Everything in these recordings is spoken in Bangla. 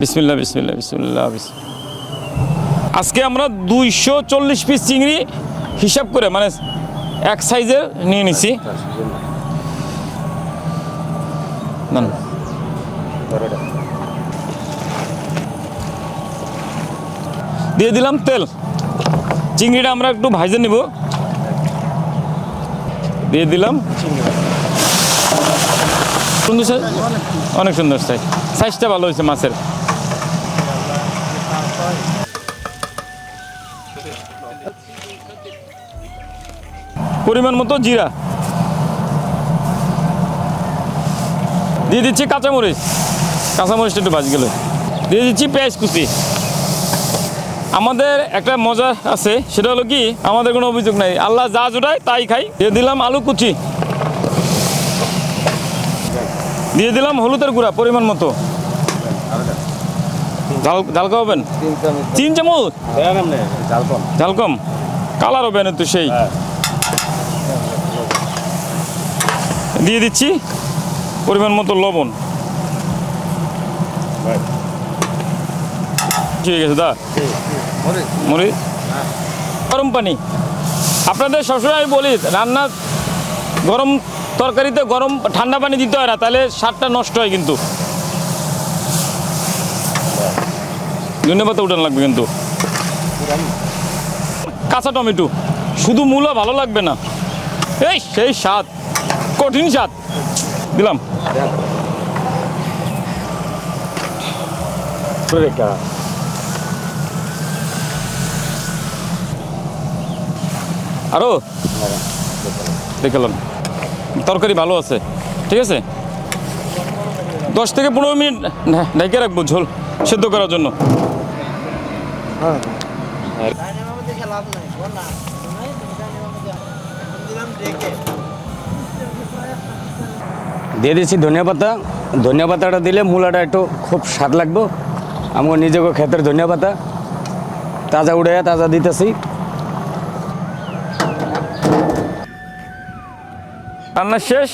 বিসমিল্লাহ বিসমিল্লাহ বিসমিল্লাহ আজকে আমরা 240 পিস চিংড়ি হিসাব করে মানে এক সাইজের নিয়ে নিছি। দিয়ে দিলাম তেল। চিংড়িটা আমরা একটু ভাজে নিব। দিয়ে দিলাম সুন্দর সাইজ, অনেক সুন্দর সাইজ, সাইজটা ভালো হয়েছে মাছের। পরিমাণ মতো জিরা দিয়ে দিচ্ছি, কাঁচামরিচটা একটু ভাজি গেল, দিয়ে দিচ্ছি পেঁয়াজ কুচি। আমাদের একটা মজা আছে, সেটা হলো কি আমাদের কোনো অভিযোগ নাই, আল্লাহ যা জোটায় তাই খাই। দিয়ে দিলাম আলু কুচি, দিয়ে দিলাম হলুদের গুঁড়া পরিমাণ মতো। ঝাল খাওয়াবেন 3 চামচ, ঝাল কম, কালার হবে না তো সেই। দিয়ে দিচ্ছি পরিমাণ মতো লবণ। ঠিক আছে দা, মরিচ, গরম পানি। আপনাদের সবসময় আমি বলি রান্না গরম তরকারিতে গরম ঠান্ডা পানি দিতে হয় না, তাহলে স্বাদটা নষ্ট হয়। কিন্তু ধন্যবাদ উঠান লাগবে কিন্তু। কাঁচা টমেটো, শুধু মূলা ভালো লাগবে না, এই সেই স্বাদ, কঠিন স্বাদ। দিলাম আরো দেখলাম তরকারি ভালো আছে। ঠিক আছে, 10 থেকে 15 মিনিট ঢেকে রাখবো ঝোল সেদ্ধ করার জন্য। দিয়ে দিচ্ছি ধনিয়া পাতা। ধনিয়া পাতাটা দিলে মূলাটা একটু খুব স্বাদ লাগবে। আমার নিজেকে ক্ষেতের ধনিয়া পাতা তাজা উড়াইয়া তাজা দিতেছি। রান্না শেষ।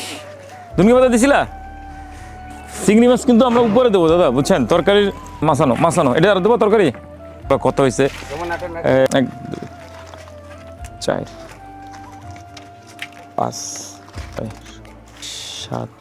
ধনিয়া পাতা দিছিলা? চিংড়ি মাছ কিন্তু আমরা উপরে দেবো দাদা, বুঝছেন? তরকারির মাছানো এটা আর দেবো তরকারি। কত হয়েছে? 1 2 4 5 6 7